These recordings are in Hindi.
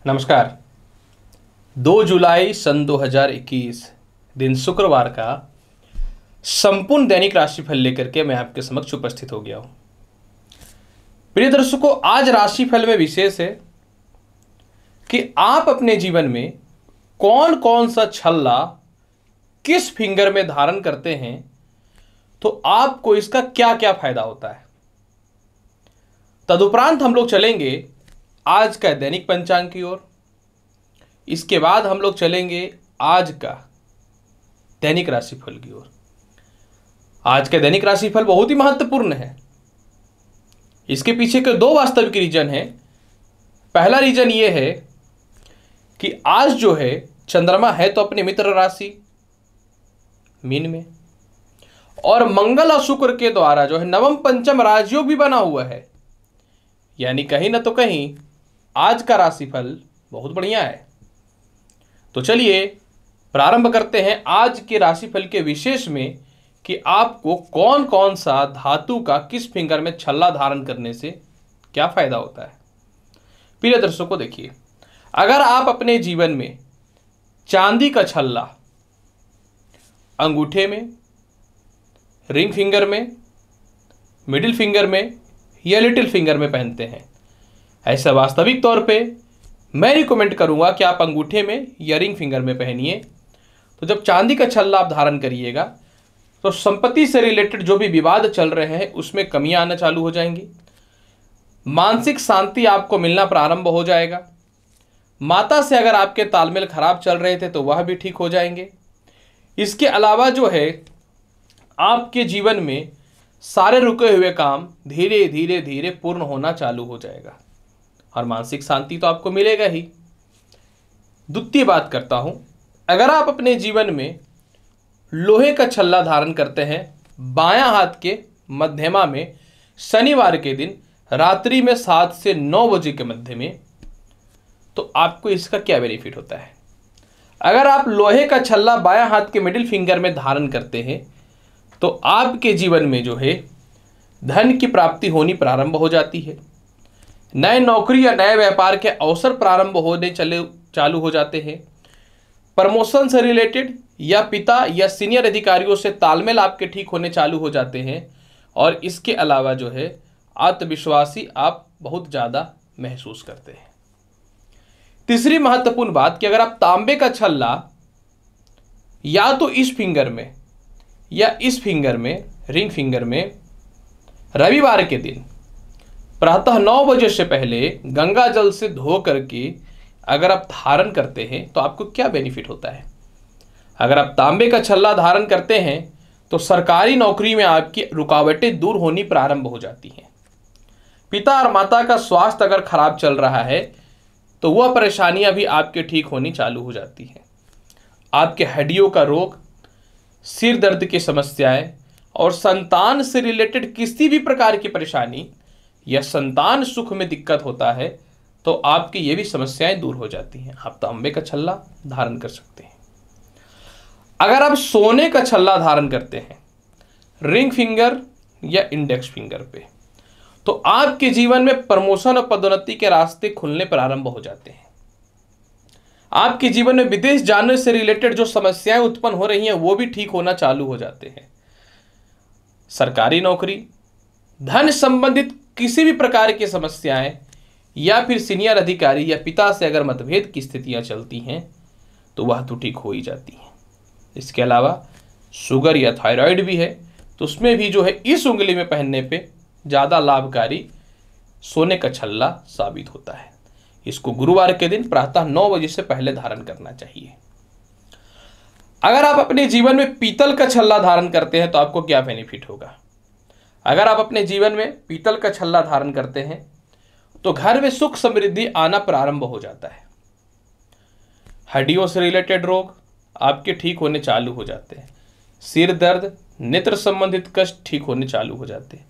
नमस्कार। 2 जुलाई सन 2021 दिन शुक्रवार का संपूर्ण दैनिक राशिफल लेकर के मैं आपके समक्ष उपस्थित हो गया हूं। प्रिय दर्शकों, आज राशिफल में विशेष है कि आप अपने जीवन में कौन कौन सा छल्ला किस फिंगर में धारण करते हैं तो आपको इसका क्या क्या फायदा होता है। तदुपरांत हम लोग चलेंगे आज का दैनिक पंचांग की ओर। इसके बाद हम लोग चलेंगे आज का दैनिक राशिफल की ओर। आज का दैनिक राशिफल बहुत ही महत्वपूर्ण है। इसके पीछे के 2 वास्तविक रीजन हैं। पहला रीजन ये है कि आज जो है चंद्रमा है तो अपने मित्र राशि मीन में, और मंगल और शुक्र के द्वारा जो है नवम पंचम राजयोग भी बना हुआ है। यानी कहीं ना तो कहीं आज का राशिफल बहुत बढ़िया है। तो चलिए प्रारंभ करते हैं आज के राशिफल के विशेष में कि आपको कौन कौन सा धातु का किस फिंगर में छल्ला धारण करने से क्या फायदा होता है। प्रिय दर्शकों, देखिए, अगर आप अपने जीवन में चांदी का छल्ला अंगूठे में, रिंग फिंगर में, मिडिल फिंगर में या लिटिल फिंगर में पहनते हैं, ऐसा वास्तविक तौर पे मैं रिकमेंड करूंगा कि आप अंगूठे में या रिंग फिंगर में पहनिए। तो जब चांदी का छल्ला आप धारण करिएगा तो संपत्ति से रिलेटेड जो भी विवाद चल रहे हैं उसमें कमियां आना चालू हो जाएंगी। मानसिक शांति आपको मिलना प्रारंभ हो जाएगा। माता से अगर आपके तालमेल खराब चल रहे थे तो वह भी ठीक हो जाएंगे। इसके अलावा जो है आपके जीवन में सारे रुके हुए काम धीरे धीरे धीरे पूर्ण होना चालू हो जाएगा और मानसिक शांति तो आपको मिलेगा ही। द्वितीय बात करता हूं, अगर आप अपने जीवन में लोहे का छल्ला धारण करते हैं बायां हाथ के मध्यमा में शनिवार के दिन रात्रि में 7 से 9 बजे के मध्य में, तो आपको इसका क्या बेनिफिट होता है। अगर आप लोहे का छल्ला बायां हाथ के मिडिल फिंगर में धारण करते हैं तो आपके जीवन में जो है धन की प्राप्ति होनी प्रारंभ हो जाती है। नए नौकरी या नए व्यापार के अवसर प्रारंभ होने चालू हो जाते हैं। प्रमोशन से रिलेटेड या पिता या सीनियर अधिकारियों से तालमेल आपके ठीक होने चालू हो जाते हैं। और इसके अलावा जो है आत्मविश्वासी आप बहुत ज़्यादा महसूस करते हैं। तीसरी महत्वपूर्ण बात कि अगर आप तांबे का छल्ला या तो इस फिंगर में या इस फिंगर में, रिंग फिंगर में, रविवार के दिन प्रातः 9 बजे से पहले गंगा जल से धो करके अगर आप धारण करते हैं तो आपको क्या बेनिफिट होता है। अगर आप तांबे का छल्ला धारण करते हैं तो सरकारी नौकरी में आपकी रुकावटें दूर होनी प्रारंभ हो जाती हैं। पिता और माता का स्वास्थ्य अगर खराब चल रहा है तो वह परेशानियां भी आपके ठीक होनी चालू हो जाती हैं। आपके हड्डियों का रोग, सिर दर्द की समस्याएं और संतान से रिलेटेड किसी भी प्रकार की परेशानी या संतान सुख में दिक्कत होता है तो आपकी ये भी समस्याएं दूर हो जाती हैं। आप तांबे का छल्ला धारण कर सकते हैं। अगर आप सोने का छल्ला धारण करते हैं रिंग फिंगर या इंडेक्स फिंगर पे, तो आपके जीवन में प्रमोशन और पदोन्नति के रास्ते खुलने प्रारंभ हो जाते हैं। आपके जीवन में विदेश जाने से रिलेटेड जो समस्याएं उत्पन्न हो रही हैं वो भी ठीक होना चालू हो जाते हैं। सरकारी नौकरी, धन संबंधित किसी भी प्रकार की समस्याएं या फिर सीनियर अधिकारी या पिता से अगर मतभेद की स्थितियां चलती हैं तो वह तो ठीक हो ही जाती हैं। इसके अलावा शुगर या थायराइड भी है तो उसमें भी जो है इस उंगली में पहनने पे ज़्यादा लाभकारी सोने का छल्ला साबित होता है। इसको गुरुवार के दिन प्रातः 9 बजे से पहले धारण करना चाहिए। अगर आप अपने जीवन में पीतल का छल्ला धारण करते हैं तो आपको क्या बेनिफिट होगा। अगर आप अपने जीवन में पीतल का छल्ला धारण करते हैं तो घर में सुख समृद्धि आना प्रारंभ हो जाता है। हड्डियों से रिलेटेड रोग आपके ठीक होने चालू हो जाते हैं। सिर दर्द, नेत्र संबंधित कष्ट ठीक होने चालू हो जाते हैं।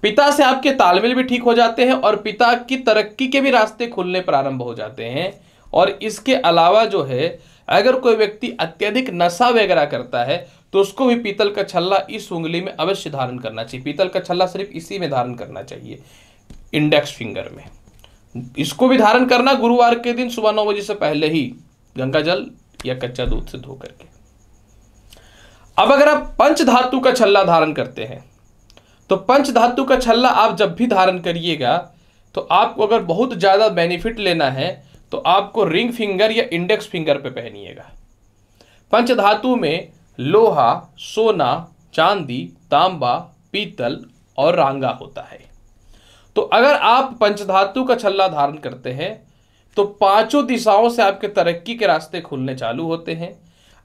पिता से आपके तालमेल भी ठीक हो जाते हैं और पिता की तरक्की के भी रास्ते खुलने प्रारंभ हो जाते हैं। और इसके अलावा जो है अगर कोई व्यक्ति अत्यधिक नशा वगैरह करता है तो उसको भी पीतल का छल्ला इस उंगली में अवश्य धारण करना चाहिए। पीतल का छल्ला सिर्फ इसी में धारण करना चाहिए, इंडेक्स फिंगर में। इसको भी धारण करना गुरुवार के दिन सुबह 9 बजे से पहले ही, गंगा जल या कच्चा दूध से धो करके। अब अगर आप पंच धातु का छल्ला धारण करते हैं तो पंच धातु का छल्ला आप जब भी धारण करिएगा तो आपको अगर बहुत ज्यादा बेनिफिट लेना है तो आपको रिंग फिंगर या इंडेक्स फिंगर पे पहनिएगा। पंच धातु में लोहा, सोना, चांदी, तांबा, पीतल और रांगा होता है। तो अगर आप पंचधातु का छल्ला धारण करते हैं तो पांचों दिशाओं से आपके तरक्की के रास्ते खुलने चालू होते हैं,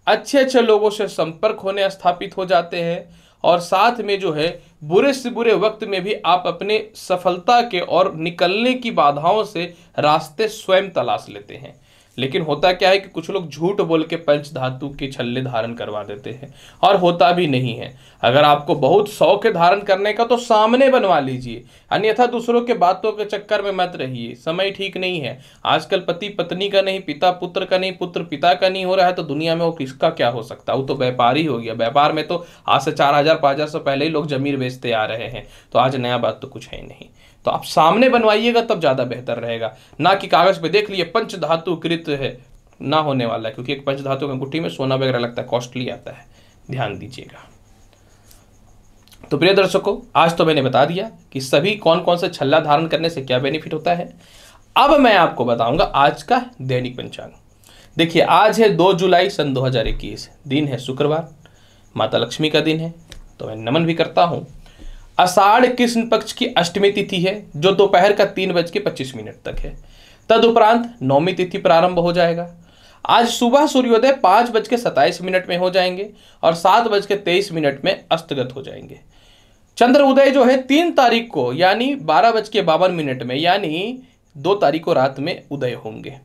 अच्छे अच्छे लोगों से संपर्क होने स्थापित हो जाते हैं और साथ में जो है बुरे से बुरे वक्त में भी आप अपने सफलता के और निकलने की बाधाओं से रास्ते स्वयं तलाश लेते हैं। लेकिन होता क्या है कि कुछ लोग झूठ बोल के पंच धातु के छल्ले धारण करवा देते हैं और होता भी नहीं है। अगर आपको बहुत शौक है धारण करने का तो सामने बनवा लीजिए, अन्यथा दूसरों के बातों के चक्कर में मत रहिए। समय ठीक नहीं है आजकल, पति पत्नी का नहीं, पिता पुत्र का नहीं, पुत्र पिता का नहीं हो रहा है तो दुनिया में वो किसका क्या हो सकता है। वो तो व्यापारी हो गया। व्यापार में तो आज से 4000 5000 से पहले ही लोग जमीन बेचते आ रहे हैं, तो आज नया बात तो कुछ है नहीं। तो आप सामने बनवाइएगा तब ज्यादा बेहतर रहेगा, ना कि कागज पे देख लिए पंच धातु कृत है, ना होने वाला है। क्योंकि एक पंच धातु की अंगूठी में सोना वगैरह लगता है, कॉस्टली आता है, ध्यान दीजिएगा। तो प्रिय दर्शकों, आज तो मैंने बता दिया कि सभी कौन कौन से छल्ला धारण करने से क्या बेनिफिट होता है। अब मैं आपको बताऊंगा आज का दैनिक पंचांग। देखिए, आज है 2 जुलाई सन 2021, दिन है शुक्रवार, माता लक्ष्मी का दिन है, तो मैं नमन भी करता हूं। आषाढ़ कृष्ण पक्ष की अष्टमी तिथि है जो दोपहर का 3:25 तक है। तदुपरांत नौमी तिथि प्रारंभ हो जाएगा। आज सुबह सूर्योदय 5:27 में हो जाएंगे और 7:23 में अस्तगत हो जाएंगे। चंद्र उदय जो है 3 तारीख को यानी 12:52 में, यानी 2 तारीख को रात में उदय होंगे।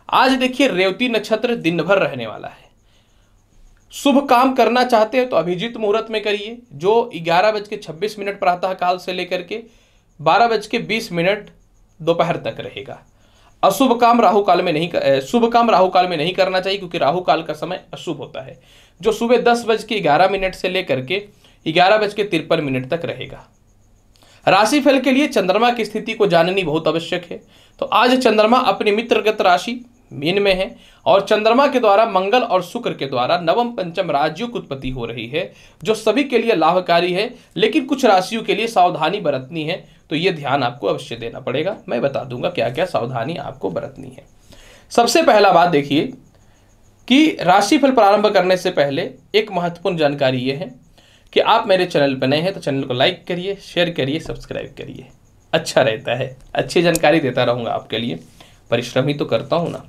आज देखिए रेवती नक्षत्र दिन भर रहने वाला है। शुभ काम करना चाहते हैं तो अभिजीत मुहूर्त में करिए, जो 11:26 प्रातः काल से लेकर के 12:20 दोपहर तक रहेगा। अशुभ काम राहु काल में नहीं, शुभ काम राहु काल में नहीं करना चाहिए क्योंकि राहु काल का समय अशुभ होता है, जो सुबह 10:11 से लेकर के 11:53 तक रहेगा। राशिफल के लिए चंद्रमा की स्थिति को जाननी बहुत आवश्यक है। तो आज चंद्रमा अपनी मित्रगत राशि मीन में है और चंद्रमा के द्वारा मंगल और शुक्र के द्वारा नवम पंचम राजियों की उत्पत्ति हो रही है, जो सभी के लिए लाभकारी है। लेकिन कुछ राशियों के लिए सावधानी बरतनी है, तो ये ध्यान आपको अवश्य देना पड़ेगा। मैं बता दूंगा क्या क्या सावधानी आपको बरतनी है। सबसे पहला बात देखिए कि राशिफल प्रारंभ करने से पहले एक महत्वपूर्ण जानकारी ये है कि आप मेरे चैनल पर नए हैं तो चैनल को लाइक करिए, शेयर करिए, सब्सक्राइब करिए, अच्छा रहता है। अच्छी जानकारी देता रहूंगा आपके लिए, परिश्रम ही तो करता हूं ना।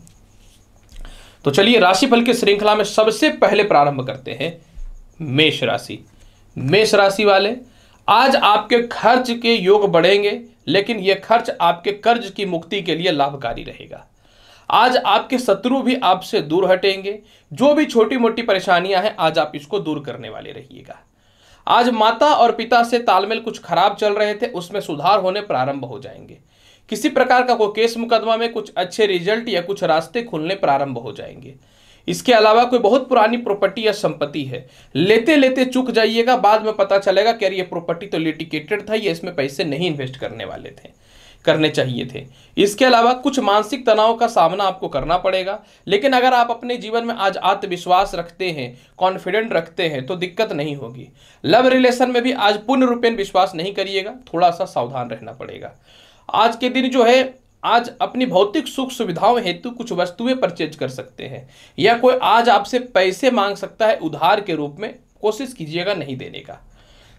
तो चलिए राशिफल की श्रृंखला में सबसे पहले प्रारंभ करते हैं मेष राशि। मेष राशि वाले, आज आपके खर्च के योग बढ़ेंगे, लेकिन यह खर्च आपके कर्ज की मुक्ति के लिए लाभकारी रहेगा। आज आपके शत्रु भी आपसे दूर हटेंगे। जो भी छोटी मोटी परेशानियां हैं आज आप इसको दूर करने वाले रहिएगा। आज माता और पिता से तालमेल कुछ खराब चल रहे थे, उसमें सुधार होने प्रारंभ हो जाएंगे। किसी प्रकार का कोई केस मुकदमा में कुछ अच्छे रिजल्ट या कुछ रास्ते खुलने प्रारंभ हो जाएंगे। इसके अलावा कोई बहुत पुरानी प्रॉपर्टी या संपत्ति है, लेते लेते चूक जाइएगा, बाद में पता चलेगा कि यार ये प्रॉपर्टी तो लिटिगेटेड था, ये इसमें पैसे नहीं इन्वेस्ट करने चाहिए थे। इसके अलावा कुछ मानसिक तनाव का सामना आपको करना पड़ेगा। लेकिन अगर आप अपने जीवन में आज आत्मविश्वास रखते हैं, कॉन्फिडेंट रखते हैं तो दिक्कत नहीं होगी। लव रिलेशन में भी आज पूर्ण रूपेण विश्वास नहीं करिएगा, थोड़ा सा सावधान रहना पड़ेगा। आज के दिन जो है आज अपनी भौतिक सुख सुविधाओं हेतु कुछ वस्तुएं परचेज कर सकते हैं, या कोई आज आपसे पैसे मांग सकता है उधार के रूप में, कोशिश कीजिएगा नहीं देने का।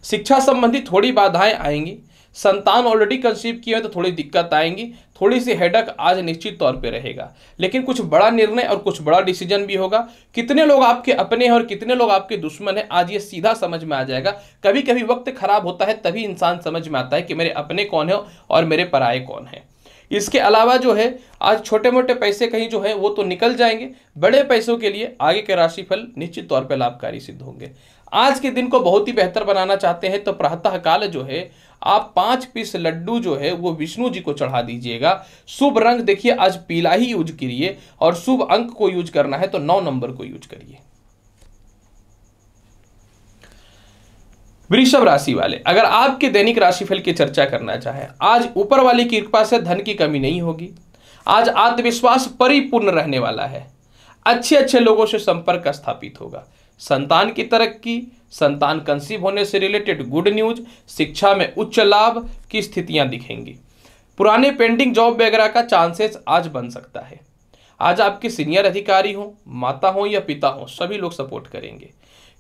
शिक्षा संबंधी थोड़ी बाधाएं आएंगी। संतान ऑलरेडी कंसीव किए हैं तो थोड़ी दिक्कत आएंगी, थोड़ी सी हेडक आज निश्चित तौर पे रहेगा। लेकिन कुछ बड़ा निर्णय और कुछ बड़ा डिसीजन भी होगा। कितने लोग आपके अपने हैं और कितने लोग आपके दुश्मन हैं आज ये सीधा समझ में आ जाएगा। कभी कभी वक्त खराब होता है तभी इंसान समझ में आता है कि मेरे अपने कौन है और मेरे पराये कौन है। इसके अलावा जो है आज छोटे मोटे पैसे कहीं जो है वो तो निकल जाएंगे, बड़े पैसों के लिए आगे के राशिफल निश्चित तौर पर लाभकारी सिद्ध होंगे। आज के दिन को बहुत ही बेहतर बनाना चाहते हैं तो प्रातः काल जो है आप 5 पीस लड्डू जो है वो विष्णु जी को चढ़ा दीजिएगा। शुभ रंग देखिए आज पीला ही यूज करिए और शुभ अंक को यूज करना है तो 9 नंबर को यूज करिए। वृषभ राशि वाले, अगर आपके दैनिक राशिफल की चर्चा करना चाहें, आज ऊपर वाली की कृपा से धन की कमी नहीं होगी। आज आत्मविश्वास परिपूर्ण रहने वाला है। अच्छे अच्छे लोगों से संपर्क स्थापित होगा। संतान की तरक्की, संतान कंसीव होने से रिलेटेड गुड न्यूज, शिक्षा में उच्च लाभ की स्थितियां दिखेंगी। पुराने पेंडिंग जॉब वगैरह का चांसेस आज बन सकता है। आज आपके सीनियर अधिकारी हो, माता हो या पिता हो, सभी लोग सपोर्ट करेंगे।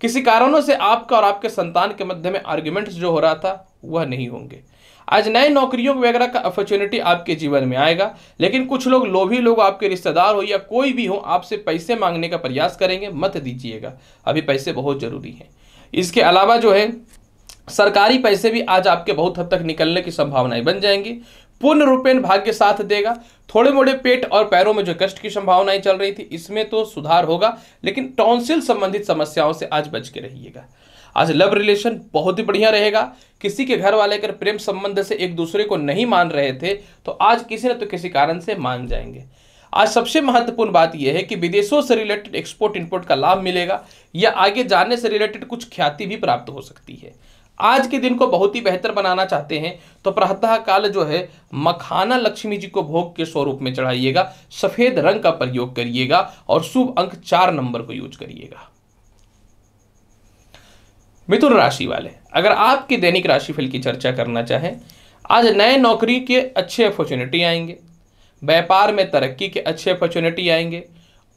किसी कारणों से आपका और आपके संतान के मध्य में आर्ग्यूमेंट्स जो हो रहा था वह नहीं होंगे। आज नए नौकरियों वगैरह का अपॉर्चुनिटी आपके जीवन में आएगा, लेकिन कुछ लोग, लोभी लोग, आपके रिश्तेदार हो या कोई भी हो, आपसे पैसे मांगने का प्रयास करेंगे, मत दीजिएगा। अभी पैसे बहुत जरूरी हैं। इसके अलावा जो है सरकारी पैसे भी आज आपके बहुत हद तक निकलने की संभावनाएं बन जाएंगी। पूर्ण रूपेण भाग्य साथ देगा। थोड़े मोड़े पेट और पैरों में जो कष्ट की संभावनाएं चल रही थी, इसमें तो सुधार होगा, लेकिन टॉन्सिल संबंधित समस्याओं से आज बच के रहिएगा। आज लव रिलेशन बहुत ही बढ़िया रहेगा। किसी के घर वाले अगर प्रेम संबंध से एक दूसरे को नहीं मान रहे थे, तो आज किसी न तो किसी कारण से मान जाएंगे। आज सबसे महत्वपूर्ण बात यह है कि विदेशों से रिलेटेड एक्सपोर्ट इंपोर्ट का लाभ मिलेगा, या आगे जाने से रिलेटेड कुछ ख्याति भी प्राप्त हो सकती है। आज के दिन को बहुत ही बेहतर बनाना चाहते हैं तो प्रातः काल जो है मखाना लक्ष्मी जी को भोग के स्वरूप में चढ़ाइएगा। सफेद रंग का प्रयोग करिएगा और शुभ अंक 4 नंबर को यूज करिएगा। मिथुन राशि वाले, अगर आपके दैनिक राशिफल की चर्चा करना चाहें, आज नए नौकरी के अच्छे अपॉर्चुनिटी आएंगे। व्यापार में तरक्की के अच्छे अपॉर्चुनिटी आएंगे।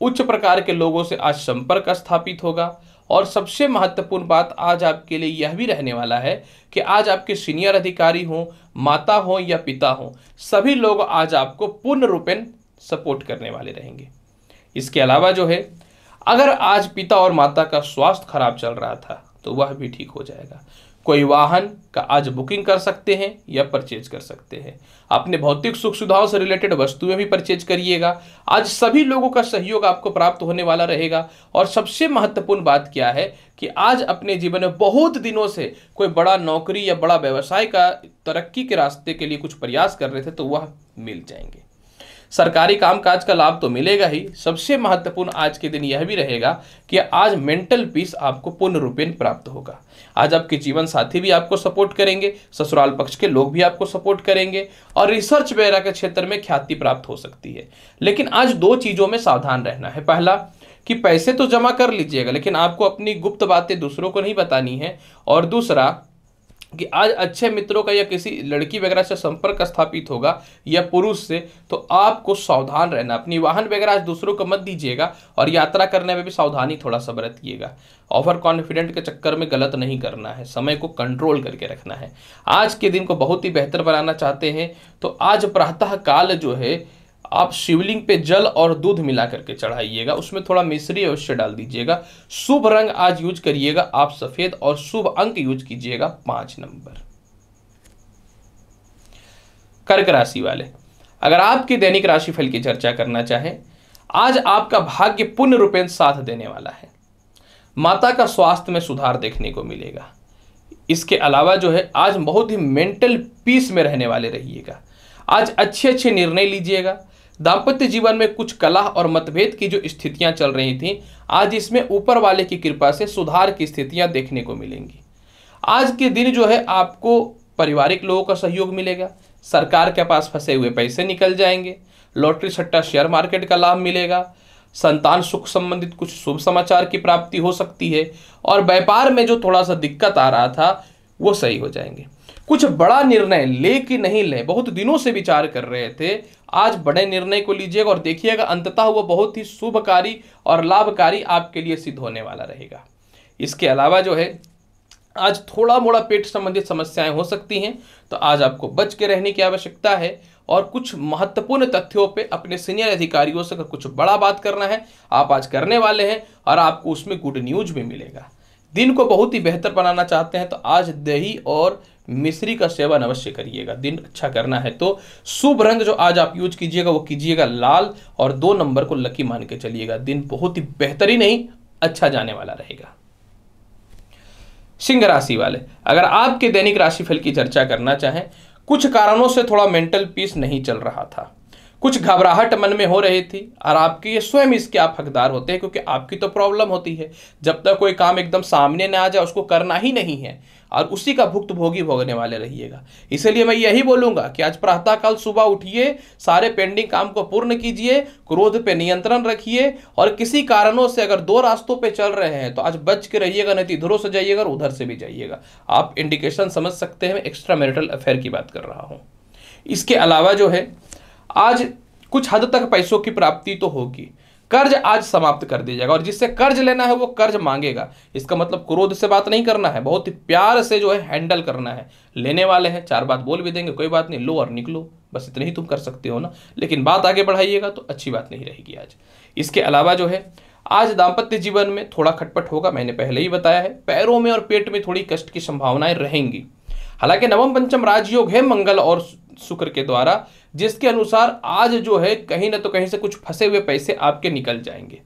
उच्च प्रकार के लोगों से आज संपर्क स्थापित होगा। और सबसे महत्वपूर्ण बात आज आपके लिए यह भी रहने वाला है कि आज आपके सीनियर अधिकारी हो, माता हो या पिता हो, सभी लोग आज आपको पूर्ण रूपेण सपोर्ट करने वाले रहेंगे। इसके अलावा जो है, अगर आज पिता और माता का स्वास्थ्य खराब चल रहा था तो वह भी ठीक हो जाएगा। कोई वाहन का आज बुकिंग कर सकते हैं या परचेज कर सकते हैं। अपने भौतिक सुख सुविधाओं से रिलेटेड वस्तुएं भी परचेज करिएगा। आज सभी लोगों का सहयोग आपको प्राप्त होने वाला रहेगा। और सबसे महत्वपूर्ण बात क्या है कि आज अपने जीवन में बहुत दिनों से कोई बड़ा नौकरी या बड़ा व्यवसाय का तरक्की के रास्ते के लिए कुछ प्रयास कर रहे थे, तो वह मिल जाएंगे। सरकारी कामकाज का लाभ तो मिलेगा ही, सबसे महत्वपूर्ण आज के दिन यह भी रहेगा कि आज मेंटल पीस आपको पूर्ण रूपेण प्राप्त होगा। आज आपके जीवन साथी भी आपको सपोर्ट करेंगे, ससुराल पक्ष के लोग भी आपको सपोर्ट करेंगे, और रिसर्च वगैरह के क्षेत्र में ख्याति प्राप्त हो सकती है। लेकिन आज 2 चीज़ों में सावधान रहना है। पहला कि पैसे तो जमा कर लीजिएगा, लेकिन आपको अपनी गुप्त बातें दूसरों को नहीं बतानी है। और दूसरा कि आज अच्छे मित्रों का या किसी लड़की वगैरह से संपर्क स्थापित होगा या पुरुष से, तो आपको सावधान रहना। अपनी वाहन वगैरह आज दूसरों को मत दीजिएगा, और यात्रा करने में भी सावधानी थोड़ा सा बरतिएगा। ओवर कॉन्फिडेंट के चक्कर में गलत नहीं करना है, समय को कंट्रोल करके रखना है। आज के दिन को बहुत ही बेहतर बनाना चाहते हैं तो आज प्रातः काल जो है आप शिवलिंग पे जल और दूध मिला करके चढ़ाइएगा, उसमें थोड़ा मिश्री अवश्य डाल दीजिएगा। शुभ रंग आज यूज करिएगा आप सफेद, और शुभ अंक यूज कीजिएगा 5 नंबर। कर्क राशि वाले, अगर आपके दैनिक राशिफल की चर्चा करना चाहें, आज आपका भाग्य पूर्ण रूपेण साथ देने वाला है। माता का स्वास्थ्य में सुधार देखने को मिलेगा। इसके अलावा जो है आज बहुत ही मेंटल पीस में रहने वाले रहिएगा। आज अच्छे अच्छे निर्णय लीजिएगा। दाम्पत्य जीवन में कुछ कलह और मतभेद की जो स्थितियां चल रही थी, आज इसमें ऊपर वाले की कृपा से सुधार की स्थितियां देखने को मिलेंगी। आज के दिन जो है आपको पारिवारिक लोगों का सहयोग मिलेगा। सरकार के पास फंसे हुए पैसे निकल जाएंगे। लॉटरी सट्टा शेयर मार्केट का लाभ मिलेगा। संतान सुख संबंधित कुछ शुभ समाचार की प्राप्ति हो सकती है। और व्यापार में जो थोड़ा सा दिक्कत आ रहा था वो सही हो जाएंगे। कुछ बड़ा निर्णय ले कि नहीं ले, बहुत दिनों से विचार कर रहे थे, आज बड़े निर्णय को लीजिएगा और देखिएगा अंततः वो बहुत ही शुभकारी और लाभकारी आपके लिए सिद्ध होने वाला रहेगा। इसके अलावा जो है आज थोड़ा मोड़ा पेट संबंधित समस्याएं हो सकती हैं, तो आज आपको बच के रहने की आवश्यकता है। और कुछ महत्वपूर्ण तथ्यों पे अपने सीनियर अधिकारियों से अगर कुछ बड़ा बात करना है, आप आज करने वाले हैं और आपको उसमें गुड न्यूज भी मिलेगा। दिन को बहुत ही बेहतर बनाना चाहते हैं तो आज दही और मिश्री का सेवन अवश्य करिएगा। दिन अच्छा करना है तो शुभ रंग जो आज आप यूज कीजिएगा वो कीजिएगा लाल, और 2 नंबर को लकी मान के चलिएगा। दिन बहुत ही बेहतरीन नहीं अच्छा जाने वाला रहेगा। सिंह राशि वाले, अगर आपके दैनिक राशिफल की चर्चा करना चाहें, कुछ कारणों से थोड़ा मेंटल पीस नहीं चल रहा था, कुछ घबराहट मन में हो रही थी और आपकी ये स्वयं इसके आप हकदार होते हैं, क्योंकि आपकी तो प्रॉब्लम होती है। जब तक कोई काम एकदम सामने ना आ जाए उसको करना ही नहीं है और उसी का भुक्तभोगी भोगने वाले रहिएगा। इसलिए मैं यही बोलूंगा कि आज प्रातःकाल सुबह उठिए, सारे पेंडिंग काम को पूर्ण कीजिए, क्रोध पे नियंत्रण रखिए और किसी कारणों से अगर दो रास्तों पे चल रहे हैं तो आज बच के रहिएगा, नहीं तो इधरों से जाइएगा और उधर से भी जाइएगा। आप इंडिकेशन समझ सकते हैं, मैं एक्स्ट्रा मैरिटल अफेयर की बात कर रहा हूं। इसके अलावा जो है आज कुछ हद तक पैसों की प्राप्ति तो होगी। कर्ज आज समाप्त कर दिया जाएगा और जिससे कर्ज लेना है वो कर्ज मांगेगा। इसका मतलब क्रोध से बात नहीं करना है, बहुत ही प्यार से जो है हैंडल करना है। लेने वाले हैं, चार बात बोल भी देंगे, कोई बात नहीं, लो और निकलो, बस इतने ही तुम कर सकते हो ना, लेकिन बात आगे बढ़ाइएगा तो अच्छी बात नहीं रहेगी आज। इसके अलावा जो है आज दाम्पत्य जीवन में थोड़ा खटपट होगा, मैंने पहले ही बताया है। पैरों में और पेट में थोड़ी कष्ट की संभावनाएं रहेंगी। हालांकि नवम पंचम राजयोग है मंगल और शुक्र के द्वारा, जिसके अनुसार आज जो है कहीं ना तो कहीं से कुछ फंसे हुए पैसे आपके निकल जाएंगे।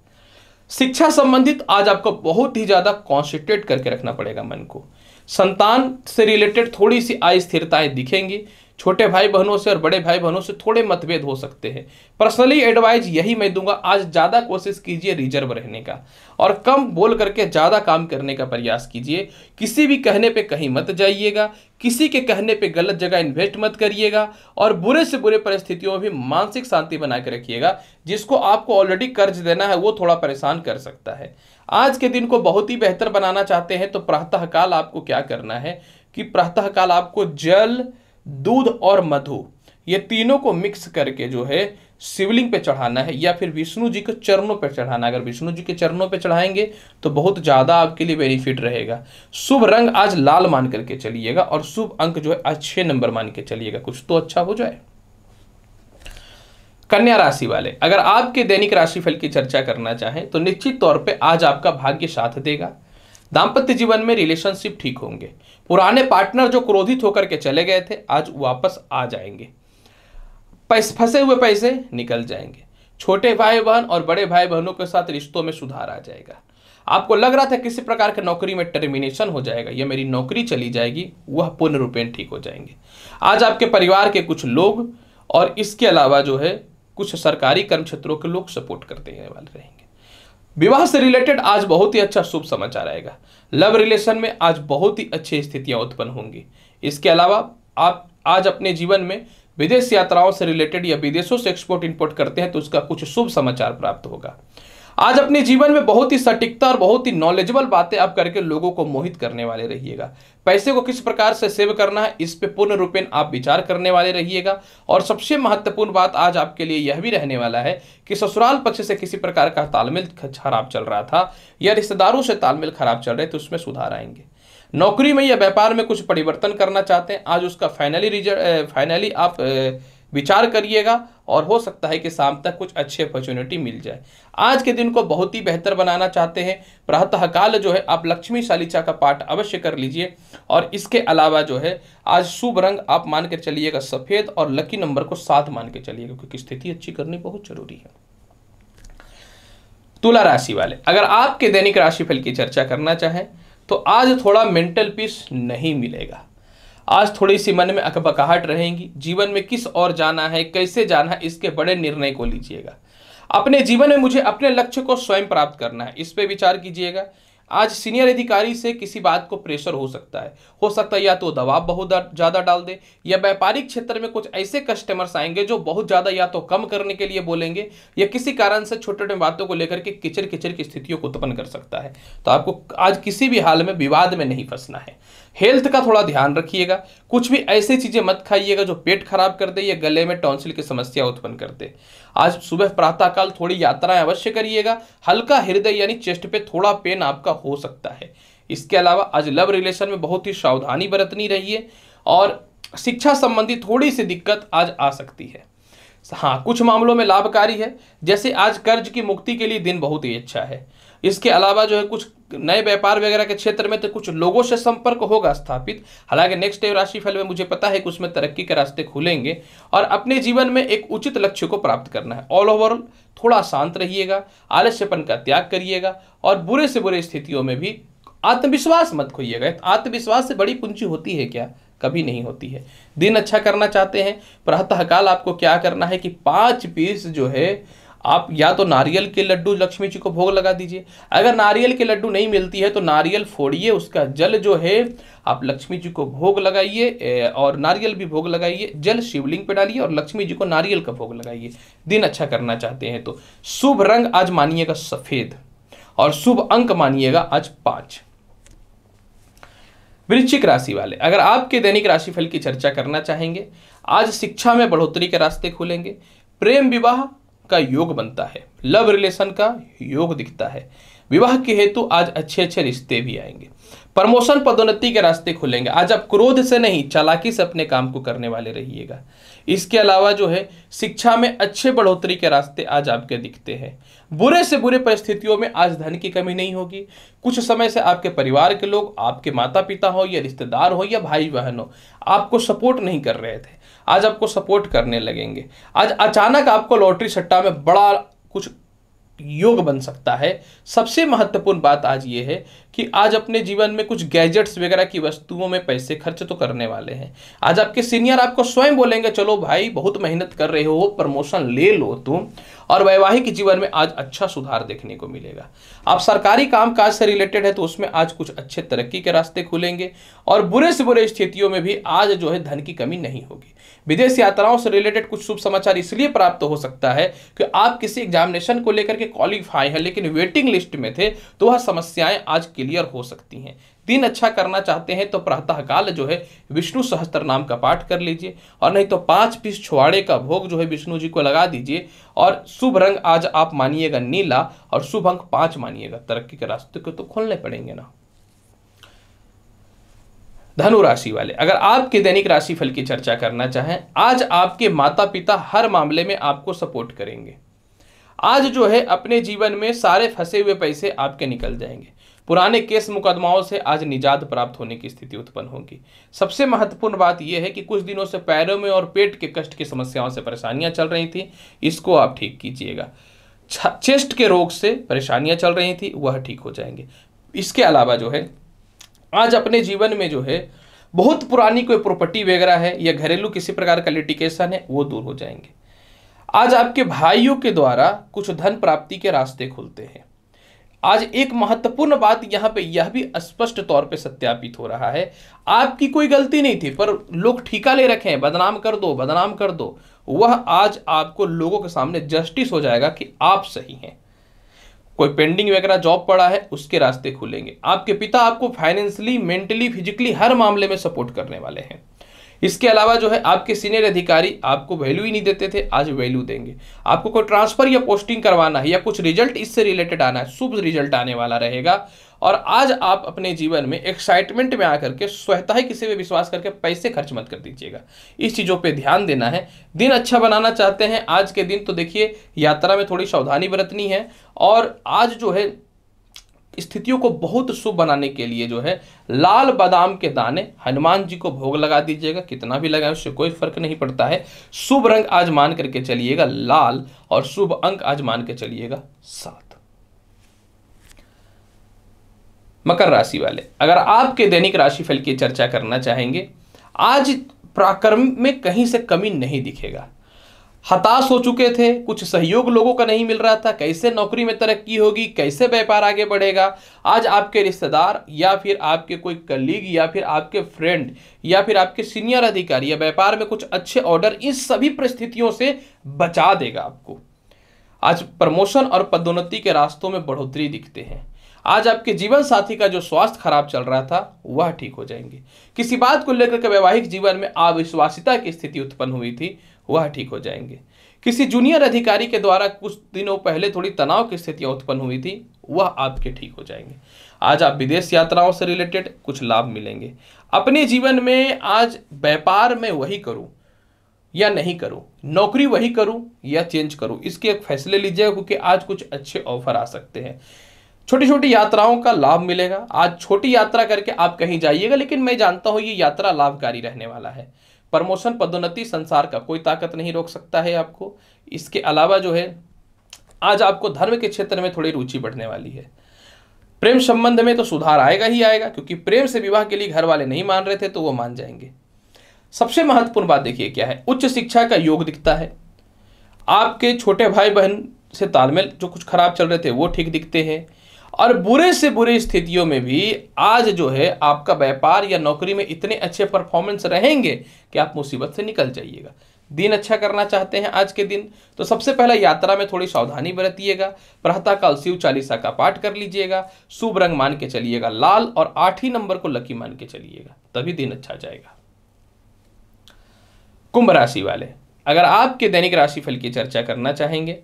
शिक्षा संबंधित आज आपको बहुत ही ज्यादा कॉन्सेंट्रेट करके रखना पड़ेगा मन को। संतान से रिलेटेड थोड़ी सी अस्थिरताएं दिखेंगी। छोटे भाई बहनों से और बड़े भाई बहनों से थोड़े मतभेद हो सकते हैं। पर्सनली एडवाइज यही मैं दूंगा, आज ज्यादा कोशिश कीजिए रिजर्व रहने का और कम बोल करके ज्यादा काम करने का प्रयास कीजिए। किसी भी कहने पे कहीं मत जाइएगा, किसी के कहने पे गलत जगह इन्वेस्ट मत करिएगा और बुरे से बुरे परिस्थितियों में भी मानसिक शांति बना के रखिएगा। जिसको आपको ऑलरेडी कर्ज देना है वो थोड़ा परेशान कर सकता है। आज के दिन को बहुत ही बेहतर बनाना चाहते हैं तो प्रातःकाल आपको क्या करना है कि प्रातःकाल आपको जल, दूध और मधु ये तीनों को मिक्स करके जो है शिवलिंग पे चढ़ाना है या फिर विष्णु जी के चरणों पे चढ़ाना है। अगर विष्णु जी के चरणों पे चढ़ाएंगे तो बहुत ज्यादा आपके लिए बेनिफिट रहेगा। शुभ रंग आज लाल मान करके चलिएगा और शुभ अंक जो है आज 6 नंबर मान के चलिएगा, कुछ तो अच्छा हो जाए। कन्या राशि वाले, अगर आपके दैनिक राशिफल की चर्चा करना चाहें तो निश्चित तौर पे आज आपका भाग्य साथ देगा। दाम्पत्य जीवन में रिलेशनशिप ठीक होंगे। पुराने पार्टनर जो क्रोधित होकर के चले गए थे आज वापस आ जाएंगे। फंसे हुए पैसे निकल जाएंगे। छोटे भाई बहन और बड़े भाई बहनों के साथ रिश्तों में सुधार आ जाएगा। आपको लग रहा था किसी प्रकार के नौकरी में टर्मिनेशन हो जाएगा या मेरी नौकरी चली जाएगी, वह पूर्ण रूपेण ठीक हो जाएंगे। आज आपके परिवार के कुछ लोग और इसके अलावा जो है कुछ सरकारी कर्म क्षेत्रों के लोग सपोर्ट करते हैं वाले रहेंगे। विवाह से रिलेटेड आज बहुत ही अच्छा शुभ समाचार आएगा। लव रिलेशन में आज बहुत ही अच्छी स्थितियां उत्पन्न होंगी। इसके अलावा आप आज अपने जीवन में विदेश यात्राओं से रिलेटेड या विदेशों से एक्सपोर्ट इंपोर्ट करते हैं तो उसका कुछ शुभ समाचार प्राप्त होगा। आज अपने जीवन में बहुत ही सटीकता और बहुत ही नॉलेजेबल बातें आप करके लोगों को मोहित करने वाले रहिएगा। पैसे को किस प्रकार से सेव करना है इस पे पूर्ण रूपेण आप विचार करने वाले रहिएगा। और सबसे महत्वपूर्ण बात आज आपके लिए यह भी रहने वाला है कि ससुराल पक्ष से किसी प्रकार का तालमेल खराब चल रहा था या रिश्तेदारों से तालमेल खराब चल रहे थे, उसमें सुधार आएंगे। नौकरी में या व्यापार में कुछ परिवर्तन करना चाहते हैं आज उसका फाइनली आप विचार करिएगा और हो सकता है कि शाम तक कुछ अच्छी अपॉर्चुनिटी मिल जाए। आज के दिन को बहुत ही बेहतर बनाना चाहते हैं, प्रातःकाल जो है आप लक्ष्मी चालीसा का पाठ अवश्य कर लीजिए। और इसके अलावा जो है आज शुभ रंग आप मान के चलिएगा सफेद और लकी नंबर को 7 मान के चलिएगा, क्योंकि स्थिति अच्छी करनी बहुत जरूरी है। तुला राशि वाले, अगर आपके दैनिक राशिफल की चर्चा करना चाहें तो आज थोड़ा मेंटल पीस नहीं मिलेगा। आज थोड़ी सी मन में अकबकाहट रहेगी। जीवन में किस ओर जाना है, कैसे जाना है, इसके बड़े निर्णय को लीजिएगा। अपने जीवन में मुझे अपने लक्ष्य को स्वयं प्राप्त करना है, इस पे विचार कीजिएगा। आज सीनियर अधिकारी से किसी बात को प्रेशर हो सकता है या तो दबाव बहुत ज़्यादा डाल दे या व्यापारिक क्षेत्र में कुछ ऐसे कस्टमर्स आएंगे जो बहुत ज़्यादा या तो कम करने के लिए बोलेंगे या किसी कारण से छोटे छोटे बातों को लेकर के किचर किचर की स्थितियों को उत्पन्न कर सकता है। तो आपको आज किसी भी हाल में विवाद में नहीं फंसना है। हेल्थ का थोड़ा ध्यान रखिएगा। कुछ भी ऐसी चीज़ें मत खाइएगा जो पेट खराब कर दे या गले में टॉन्सिल की समस्या उत्पन्न कर दे। आज सुबह प्रातःकाल थोड़ी यात्राएं अवश्य करिएगा। हल्का हृदय यानी चेस्ट पे थोड़ा पेन आपका हो सकता है। इसके अलावा आज लव रिलेशन में बहुत ही सावधानी बरतनी रहिए और शिक्षा संबंधी थोड़ी सी दिक्कत आज आ सकती है। हाँ, कुछ मामलों में लाभकारी है, जैसे आज कर्ज की मुक्ति के लिए दिन बहुत ही अच्छा है। इसके अलावा जो है कुछ नए व्यापार वगैरह के क्षेत्र में तो कुछ लोगों से संपर्क होगा स्थापित। हालांकि नेक्स्ट डे राशिफल में मुझे पता है कि उसमें तरक्की के रास्ते खुलेंगे और अपने जीवन में एक उचित लक्ष्य को प्राप्त करना है। ऑल ओवर थोड़ा शांत रहिएगा, आलस्यपन का त्याग करिएगा और बुरे से बुरे स्थितियों में भी आत्मविश्वास मत खोइएगा। आत्मविश्वास से बड़ी पूंजी होती है क्या, कभी नहीं होती है। दिन अच्छा करना चाहते हैं, प्रातःकाल आपको क्या करना है कि 5 पीस जो है आप या तो नारियल के लड्डू लक्ष्मी जी को भोग लगा दीजिए। अगर नारियल के लड्डू नहीं मिलती है तो नारियल फोड़िए, उसका जल जो है आप लक्ष्मी जी को भोग लगाइए और नारियल भी भोग लगाइए। जल शिवलिंग पे डालिए और लक्ष्मी जी को नारियल का भोग लगाइए। दिन अच्छा करना चाहते हैं तो शुभ रंग आज मानिएगा सफेद और शुभ अंक मानिएगा आज 5। वृश्चिक राशि वाले, अगर आपके दैनिक राशिफल की चर्चा करना चाहेंगे, आज शिक्षा में बढ़ोतरी के रास्ते खुलेंगे। प्रेम विवाह का योग बनता है, लव रिलेशन का योग दिखता है। विवाह के हेतु आज अच्छे अच्छे रिश्ते भी आएंगे। प्रमोशन पदोन्नति के रास्ते खुलेंगे। आज आप क्रोध से नहीं चालाकी से अपने काम को करने वाले रहिएगा। इसके अलावा जो है शिक्षा में अच्छे बढ़ोतरी के रास्ते आज आपके दिखते हैं। बुरे से बुरे परिस्थितियों में आज धन की कमी नहीं होगी। कुछ समय से आपके परिवार के लोग, आपके माता पिता हो या रिश्तेदार हो या भाई बहन हो, आपको सपोर्ट नहीं कर रहे थे, आज आपको सपोर्ट करने लगेंगे। आज अचानक आपको लॉटरी सट्टा में बड़ा कुछ योग बन सकता है। सबसे महत्वपूर्ण बात आज ये है कि आज अपने जीवन में कुछ गैजेट्स वगैरह की वस्तुओं में पैसे खर्च तो करने वाले हैं। आज आपके सीनियर आपको स्वयं बोलेंगे चलो भाई बहुत मेहनत कर रहे हो, प्रमोशन ले लो तुम। और वैवाहिक जीवन में आज अच्छा सुधार देखने को मिलेगा। आप सरकारी कामकाज से रिलेटेड है तो उसमें आज कुछ अच्छे तरक्की के रास्ते खुलेंगे और बुरे से बुरे स्थितियों में भी आज जो है धन की कमी नहीं होगी। विदेश यात्राओं से रिलेटेड कुछ शुभ समाचार इसलिए प्राप्त हो सकता है कि आप किसी एग्जामिनेशन को लेकर के क्वालिफाई है लेकिन वेटिंग लिस्ट में थे, तो वह समस्याएं आज क्लियर हो सकती हैं। दिन अच्छा करना चाहते हैं तो प्रातःकाल जो है विष्णु सहस्त्र नाम का पाठ कर लीजिए और नहीं तो 5 पीस छुआड़े का भोग जो है विष्णु जी को लगा दीजिए। और शुभ रंग आज आप मानिएगा नीला और शुभ अंक 5 मानिएगा। तरक्की के रास्ते को तो खोलने पड़ेंगे ना। धनु राशि वाले, अगर आपके दैनिक राशिफल की चर्चा करना चाहें, आज आपके माता पिता हर मामले में आपको सपोर्ट करेंगे। आज जो है अपने जीवन में सारे फंसे हुए पैसे आपके निकल जाएंगे। पुराने केस मुकदमाओं से आज निजात प्राप्त होने की स्थिति उत्पन्न होगी। सबसे महत्वपूर्ण बात यह है कि कुछ दिनों से पैरों में और पेट के कष्ट की समस्याओं से परेशानियां चल रही थी, इसको आप ठीक कीजिएगा। चेस्ट के रोग से परेशानियां चल रही थी, वह ठीक हो जाएंगे। इसके अलावा जो है आज अपने जीवन में जो है बहुत पुरानी कोई प्रॉपर्टी वगैरह है या घरेलू किसी प्रकार का लिटिगेशन है, वो दूर हो जाएंगे। आज आपके भाइयों के द्वारा कुछ धन प्राप्ति के रास्ते खुलते हैं। आज एक महत्वपूर्ण बात यहां पे यह भी स्पष्ट तौर पे सत्यापित हो रहा है, आपकी कोई गलती नहीं थी पर लोग ठीका ले रखे हैं, बदनाम कर दो बदनाम कर दो। वह आज आपको लोगों के सामने जस्टिस हो जाएगा कि आप सही हैं। कोई पेंडिंग वगैरह जॉब पड़ा है उसके रास्ते खुलेंगे। आपके पिता आपको फाइनेंशियली, मेंटली, फिजिकली हर मामले में सपोर्ट करने वाले हैं। इसके अलावा जो है आपके सीनियर अधिकारी आपको वैल्यू ही नहीं देते थे, आज वैल्यू देंगे। आपको कोई ट्रांसफर या पोस्टिंग करवाना है या कुछ रिजल्ट इससे रिलेटेड आना है, शुभ रिजल्ट आने वाला रहेगा। और आज आप अपने जीवन में एक्साइटमेंट में आकर के स्वतः ही किसी पे विश्वास करके पैसे खर्च मत कर दीजिएगा। इस चीज़ों पे ध्यान देना है। दिन अच्छा बनाना चाहते हैं आज के दिन तो देखिए यात्रा में थोड़ी सावधानी बरतनी है। और आज जो है स्थितियों को बहुत शुभ बनाने के लिए जो है लाल बादाम के दाने हनुमान जी को भोग लगा दीजिएगा। कितना भी लगाए उससे कोई फर्क नहीं पड़ता है। शुभ रंग आज मान करके चलिएगा लाल और शुभ अंक आज मान के चलिएगा 7। मकर राशि वाले, अगर आपके दैनिक राशिफल की चर्चा करना चाहेंगे, आज पराक्रम में कहीं से कमी नहीं दिखेगा। हताश हो चुके थे, कुछ सहयोग लोगों का नहीं मिल रहा था, कैसे नौकरी में तरक्की होगी, कैसे व्यापार आगे बढ़ेगा। आज आपके रिश्तेदार या फिर आपके कोई कलीग या फिर आपके फ्रेंड या फिर आपके सीनियर अधिकारी या व्यापार में कुछ अच्छे ऑर्डर, इस सभी परिस्थितियों से बचा देगा आपको। आज प्रमोशन और पदोन्नति के रास्तों में बढ़ोतरी दिखते हैं। आज आपके जीवन साथी का जो स्वास्थ्य खराब चल रहा था वह ठीक हो जाएंगे। किसी बात को लेकर के वैवाहिक जीवन में अविश्वासिता की स्थिति उत्पन्न हुई थी, वह ठीक हो जाएंगे। किसी जूनियर अधिकारी के द्वारा कुछ दिनों पहले थोड़ी तनाव की स्थितियां उत्पन्न हुई थी, वह आपके ठीक हो जाएंगे। आज आप विदेश यात्राओं से रिलेटेड कुछ लाभ मिलेंगे। अपने जीवन में आज व्यापार में वही करूं या नहीं करूं, नौकरी वही करूं या चेंज करूं, इसके एक फैसले लीजिएगा क्योंकि आज कुछ अच्छे ऑफर आ सकते हैं। छोटी छोटी यात्राओं का लाभ मिलेगा। आज छोटी यात्रा करके आप कहीं जाइएगा, लेकिन मैं जानता हूं ये यात्रा लाभकारी रहने वाला है। प्रमोशन पदोन्नति संसार का कोई ताकत नहीं रोक सकता है आपको। इसके अलावा जो है आज आपको धर्म के क्षेत्र में थोड़ी रुचि बढ़ने वाली है। प्रेम संबंध में तो सुधार आएगा ही आएगा, क्योंकि प्रेम से विवाह के लिए घर वाले नहीं मान रहे थे तो वो मान जाएंगे। सबसे महत्वपूर्ण बात देखिए क्या है, उच्च शिक्षा का योग दिखता है। आपके छोटे भाई बहन से तालमेल जो कुछ खराब चल रहे थे वो ठीक दिखते हैं, और बुरे से बुरे स्थितियों में भी आज जो है आपका व्यापार या नौकरी में इतने अच्छे परफॉर्मेंस रहेंगे कि आप मुसीबत से निकल जाइएगा। दिन अच्छा करना चाहते हैं आज के दिन, तो सबसे पहला यात्रा में थोड़ी सावधानी बरतिएगा। प्रातःकाल शिव चालीसा का पाठ कर लीजिएगा। शुभ रंग मान के चलिएगा लाल, और 8 ही नंबर को लकी मान के चलिएगा, तभी दिन अच्छा जाएगा। कुंभ राशि वाले, अगर आपके दैनिक राशिफल की चर्चा करना चाहेंगे,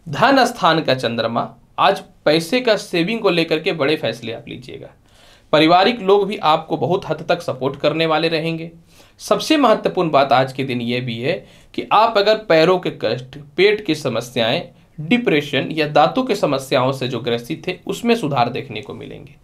धन स्थान का चंद्रमा आज पैसे का सेविंग को लेकर के बड़े फैसले आप लीजिएगा। पारिवारिक लोग भी आपको बहुत हद तक सपोर्ट करने वाले रहेंगे। सबसे महत्वपूर्ण बात आज के दिन ये भी है कि आप अगर पैरों के कष्ट, पेट की समस्याएं, डिप्रेशन या दांतों की समस्याओं से जो ग्रसित थे उसमें सुधार देखने को मिलेंगे।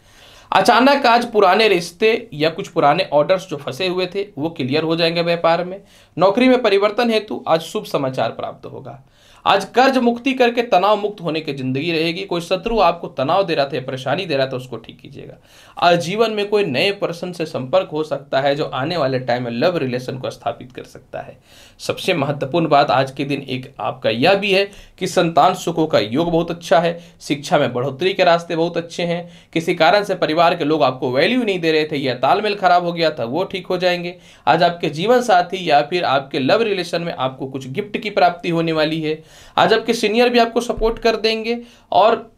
अचानक आज पुराने रिश्ते या कुछ पुराने ऑर्डर्स जो फंसे हुए थे वो क्लियर हो जाएंगे। व्यापार में, नौकरी में परिवर्तन हेतु आज शुभ समाचार प्राप्त होगा। आज कर्ज मुक्ति करके तनाव मुक्त होने की जिंदगी रहेगी। कोई शत्रु आपको तनाव दे रहा था, परेशानी दे रहा था, उसको ठीक कीजिएगा। आज जीवन में कोई नए पर्सन से संपर्क हो सकता है जो आने वाले टाइम में लव रिलेशन को स्थापित कर सकता है। सबसे महत्वपूर्ण बात आज के दिन एक आपका यह भी है कि संतान सुखों का योग बहुत अच्छा है। शिक्षा में बढ़ोतरी के रास्ते बहुत अच्छे हैं। किसी कारण से परिवार के लोग आपको वैल्यू नहीं दे रहे थे या तालमेल खराब हो गया था, वो ठीक हो जाएंगे। आज आपके जीवन साथी या फिर आपके लव रिलेशन में आपको कुछ गिफ्ट की प्राप्ति होने वाली है। आज आपके सीनियर भी आपको सपोर्ट कर देंगे। और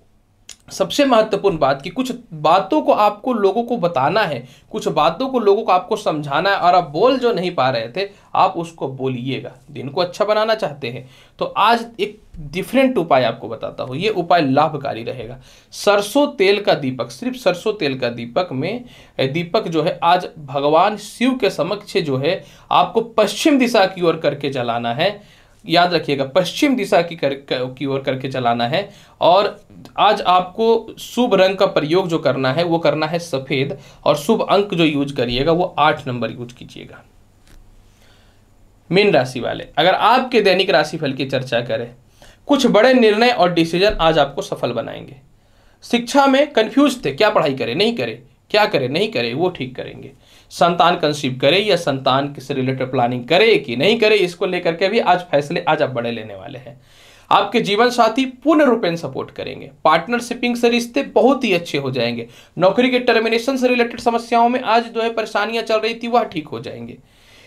सबसे महत्वपूर्ण बात कि कुछ बातों को आपको लोगों को बताना है, कुछ बातों को लोगों को आपको समझाना है, और आप बोल जो नहीं पा रहे थे आप उसको बोलिएगा। दिन को अच्छा बनाना चाहते हैं तो आज एक डिफरेंट उपाय आपको बताता हूँ। ये उपाय लाभकारी रहेगा। सरसों तेल का दीपक, सिर्फ सरसों तेल का दीपक में दीपक जो है आज भगवान शिव के समक्ष जो है आपको पश्चिम दिशा की ओर करके जलाना है। याद रखिएगा, पश्चिम दिशा की ओर करके चलाना है। और आज आपको शुभ रंग का प्रयोग जो करना है वो करना है सफेद, और शुभ अंक जो यूज करिएगा वो 8 नंबर यूज कीजिएगा। मीन राशि वाले, अगर आपके दैनिक राशिफल की चर्चा करें, कुछ बड़े निर्णय और डिसीजन आज आपको सफल बनाएंगे। शिक्षा में कंफ्यूज थे, क्या पढ़ाई करें नहीं करें, क्या करें नहीं करें, वो ठीक करेंगे। संतान कंसीव करे या संतान से रिलेटेड प्लानिंग करे कि नहीं करे, इसको लेकर के भी आज फैसले आज आप बड़े लेने वाले हैं। आपके जीवन साथी पूर्ण रूपेण सपोर्ट करेंगे। पार्टनरशिपिंग से रिश्ते बहुत ही अच्छे हो जाएंगे। नौकरी के टर्मिनेशन से रिलेटेड समस्याओं में आज जो है परेशानियां चल रही थी वह ठीक हो जाएंगे।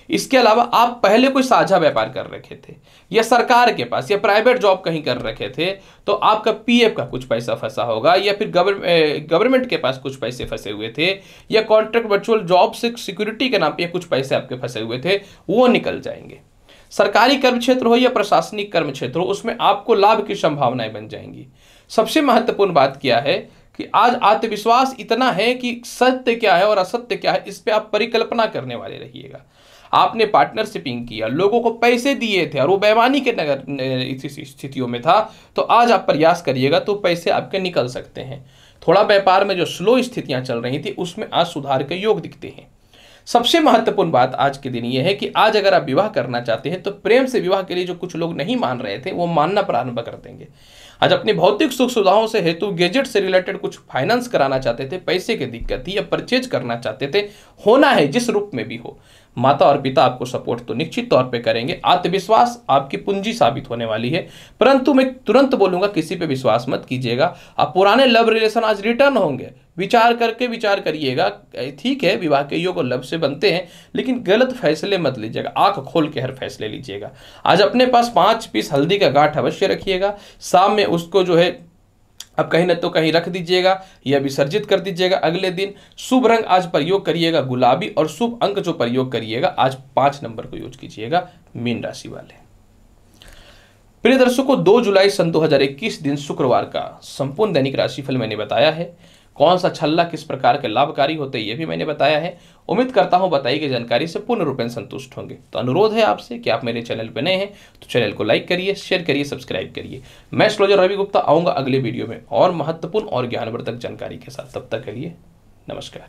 इसके अलावा आप पहले कोई साझा व्यापार कर रखे थे या सरकार के पास या प्राइवेट जॉब कहीं कर रखे थे तो आपका पीएफ का कुछ पैसा फंसा होगा, या फिर गवर्नमेंट के पास कुछ पैसे फंसे हुए थे, या कॉन्ट्रैक्ट वर्चुअल जॉब से सिक्योरिटी के नाम पे कुछ पैसे आपके फंसे हुए थे, वो निकल जाएंगे। सरकारी कर्म क्षेत्र हो या प्रशासनिक कर्म क्षेत्र हो, उसमें आपको लाभ की संभावनाएं बन जाएंगी। सबसे महत्वपूर्ण बात क्या है कि आज आत्मविश्वास इतना है कि सत्य क्या है और असत्य क्या है इस पे आप परिकल्पना करने वाले रहिएगा। आपने पार्टनरशिपिंग किया, लोगों को पैसे दिए थे और वो बेईमानी के नगर स्थितियों में था, तो आज आप प्रयास करिएगा तो पैसे आपके निकल सकते हैं। थोड़ा व्यापार में जो स्लो स्थितियां चल रही थी उसमें आज सुधार के योग दिखते हैं। सबसे महत्वपूर्ण बात आज के दिन ये है कि आज अगर आप विवाह करना चाहते हैं तो प्रेम से विवाह के लिए जो कुछ लोग नहीं मान रहे थे वो मानना प्रारंभ कर देंगे। आज अपनी भौतिक सुख सुविधाओं से हेतु गैजेट से रिलेटेड कुछ फाइनेंस कराना चाहते थे, पैसे की दिक्कत थी, या परचेज करना चाहते थे, होना है जिस रूप में भी हो। माता और पिता आपको सपोर्ट तो निश्चित तौर पे करेंगे। आत्मविश्वास आपकी पूंजी साबित होने वाली है, परंतु मैं तुरंत बोलूंगा किसी पे विश्वास मत कीजिएगा। आप पुराने लव रिलेशन आज रिटर्न होंगे, विचार करिएगा। ठीक है, विवाह के योग और लव से बनते हैं, लेकिन गलत फैसले मत लीजिएगा, आंख खोल के हर फैसले लीजिएगा। आज अपने पास 5 पीस हल्दी का गांठ अवश्य रखिएगा। शाम में उसको जो है अब कहीं न तो कहीं रख दीजिएगा या विसर्जित कर दीजिएगा। अगले दिन शुभ रंग आज प्रयोग करिएगा गुलाबी, और शुभ अंक जो प्रयोग करिएगा आज 5 नंबर को यूज कीजिएगा। मीन राशि वाले प्रिय दर्शकों, 2 जुलाई सन 2021 दिन शुक्रवार का संपूर्ण दैनिक राशिफल मैंने बताया है। कौन सा छल्ला किस प्रकार के लाभकारी होते हैं ये भी मैंने बताया है। उम्मीद करता हूं बताई गई जानकारी से पूर्ण रूपेण संतुष्ट होंगे। तो अनुरोध है आपसे कि आप मेरे चैनल पर नए हैं तो चैनल को लाइक करिए, शेयर करिए, सब्सक्राइब करिए। मैं एस्ट्रोलॉजर रवि गुप्ता आऊंगा अगले वीडियो में और महत्वपूर्ण और ज्ञानवर्धक जानकारी के साथ। तब तक के लिए नमस्कार।